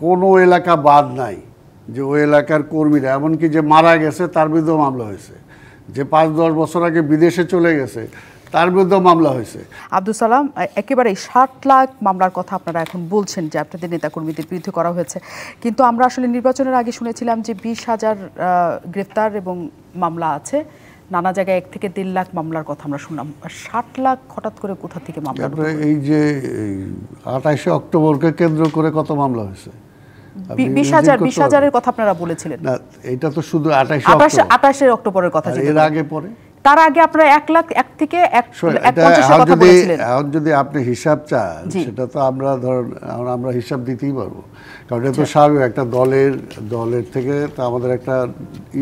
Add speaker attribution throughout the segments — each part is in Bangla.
Speaker 1: কোনো এলাকা বাদ নাই যে ওই এলাকার কর্মীরা এমনকি যে মারা গেছে তার বিরুদ্ধেও মামলা হয়েছে, যে ৫-১০ বছর আগে বিদেশে চলে গেছে তার বিরুদ্ধেও মামলা হয়েছে।
Speaker 2: আব্দুল সালাম, একেবারে ৬০ লাখ মামলার কথা আপনারা এখন বলছেন যে আপনাদের নেতাকর্মীদের বিরুদ্ধে করা হয়েছে, কিন্তু আমরা আসলে নির্বাচনের আগে শুনেছিলাম যে ২০,০০০ গ্রেফতার এবং মামলা আছে, নানা জায়গায় ১ থেকে ১.৫ লাখ মামলার কথা আমরা শুনলাম। ৬০ লাখ হঠাৎ করে কোথা থেকে মামলা?
Speaker 1: এই যে ২৮শে অক্টোবরকে কেন্দ্র করে কত মামলা হয়েছে?
Speaker 2: ২০,০০০-২০,০০০-এর কথা আপনারা বলেছিলেন
Speaker 1: না, এটা তো শুধু ২৮শে
Speaker 2: অক্টোবরের কথা।
Speaker 1: এর আগে পরে
Speaker 2: তার আগে আপনারা ১ লাখ ১ থেকে ১,৫০,০০০ কথা বলেছিলেন।
Speaker 1: এখন যদি আপনি হিসাব চান সেটা তো আমরা ধরুন আমরা হিসাব দিতেই পারবো, কারণ এটা তো স্বাভাবিক। একটা দলের থেকে তো আমাদের একটা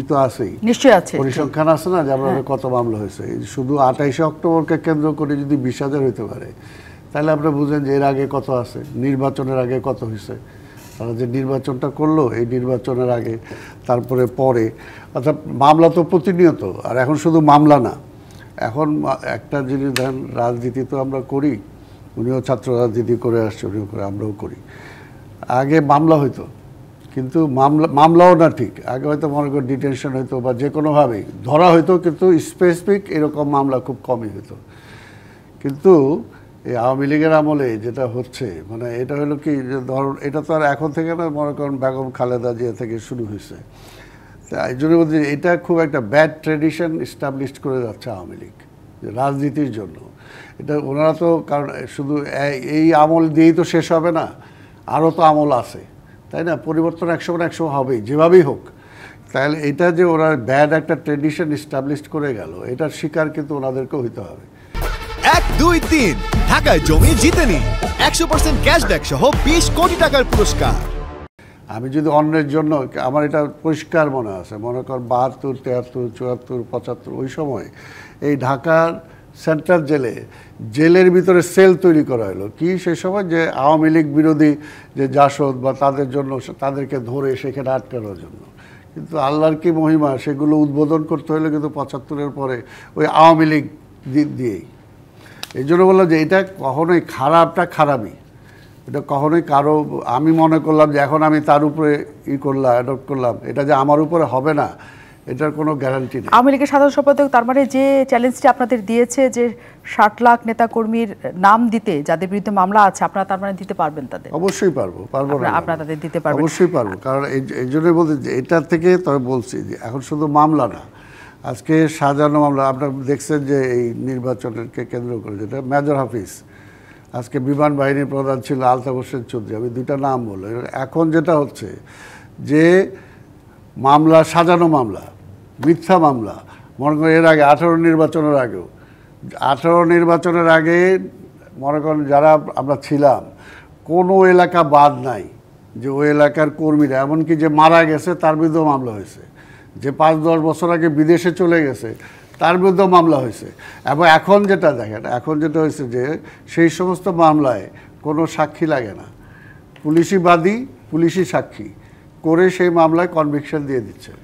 Speaker 1: তো আছেই,
Speaker 2: নিশ্চয়ই আছে,
Speaker 1: পরিসংখ্যান আছে না, যে আমাদের কত মামলা হয়েছে। শুধু ২৮শে অক্টোবরকে কেন্দ্র করে যদি ২০,০০০ হইতে পারে, তাহলে আপনি বুঝেন যে এর আগে কত আছে, নির্বাচনের আগে কত হয়েছে। তারা যে নির্বাচনটা করলো এই নির্বাচনের আগে, তারপরে পরে, অর্থাৎ মামলা তো প্রতিনিয়ত। আর এখন শুধু মামলা না, এখন একটা জিনিস ধরেন, রাজনীতি তো আমরা করি, উনিও ছাত্র রাজনীতি করে আসছে, উনিও করে, আমরাও করি। আগে মামলা হইতো, কিন্তু মামলাও না ঠিক, আগে হয়তো মনে করি ডিটেনশন হইতো বা যে কোনোভাবেই ধরা হইতো, কিন্তু স্পেসিফিক এরকম মামলা খুব কমই হইতো। কিন্তু এই আওয়ামী লীগের আমলে যেটা হচ্ছে, মানে এটা হলো কি, যে ধরুন এটা তো আর এখন থেকে না, মনে করেন বেগম খালেদা জিয়া থেকে শুরু হয়েছে। এই জন্য বলছি এটা খুব একটা ব্যাড ট্রেডিশন এস্টাবলিশড করে যাচ্ছে আওয়ামী লীগ রাজনীতির জন্য। এটা ওনারা তো, কারণ শুধু এই আমল দিয়েই তো শেষ হবে না, আরও তো আমল আছে, তাই না? পরিবর্তন একসময় না একসময় হবেই, যেভাবেই হোক। তাহলে এটা যে ওরা ব্যাড একটা ট্রেডিশন এস্টাবলিশড করে গেল, এটার শিকার কিন্তু ওনাদেরকেও হইতে হবে।
Speaker 3: ১, ২, ৩ ঢাকায় জমি জিতে নিন ১০০% ক্যাশব্যাক সহ ২০ কোটি টাকার পুরস্কার।
Speaker 1: আমি যদি অন্যের জন্য, আমার এটা পরিষ্কার মনে আছে, মনে কর ৭২, ৭৩, ৭৪, ৭৫ ওই সময় এই ঢাকার সেন্ট্রাল জেলের ভিতরে সেল তৈরি করা হলো কি সেই সময়, যে আওয়ামী লীগ বিরোধী যে জাসদ বা তাদের জন্য, তাদেরকে ধরে সেখানে আটকানোর জন্য। কিন্তু আল্লাহর কি মহিমা, সেগুলো উদ্বোধন করতে হলে কিন্তু ৭৫-এর পরে ওই আওয়ামী লীগ দিয়েই। এই জন্য বললাম যে এটা কখনোই খারাপটা খারাপই, এটা কখনোই কারো, আমি মনে করলাম যে এখন আমি তার উপরে অ্যাডপ্ট করলাম, এটা যে আমার উপরে হবে না, এটার কোনো গ্যারান্টি নেই।
Speaker 2: আওয়ামী লীগের সাধারণ সম্পাদক তার মানে যে চ্যালেঞ্জটি আপনাদের দিয়েছে যে ৬০ লাখ নেতাকর্মীর নাম দিতে, যাদের বিরুদ্ধে মামলা আছে, আপনারা তার মানে দিতে পারবেন তাদের?
Speaker 1: অবশ্যই পারবো না,
Speaker 2: আপনারা তাদের দিতে পারবেন?
Speaker 1: অবশ্যই পারবো, কারণ এই জন্যই বলতে যে এটার থেকে তবে বলছি যে এখন শুধু মামলা না, আজকে সাজানো মামলা আপনারা দেখছেন যে এই নির্বাচনকে কেন্দ্র করে, যেটা মেজর হাফিজ, আজকে বিমান বাহিনীর প্রধান ছিল আলতাফ হোসেন চৌধুরী, আমি ২টা নাম বললাম। এখন যেটা হচ্ছে যে মামলা, সাজানো মামলা, মিথ্যা মামলা, মনে করেন এর আগে ১৮ নির্বাচনের আগেও, ১৮ নির্বাচনের আগে মনে করেন যারা আমরা ছিলাম, কোনো এলাকা বাদ নাই যে ওই এলাকার কর্মীরা এমনকি যে মারা গেছে তার বিরুদ্ধেও মামলা হয়েছে, যে ৫-১০ বছর আগে বিদেশে চলে গেছে তার বিরুদ্ধেও মামলা হয়েছে। এবং এখন যেটা দেখেন, এখন যেটা হয়েছে যে সেই সমস্ত মামলায় কোনো সাক্ষী লাগে না, পুলিশি বাদী, পুলিশি সাক্ষী করে সেই মামলায় কনভিকশন দিয়ে দিচ্ছে।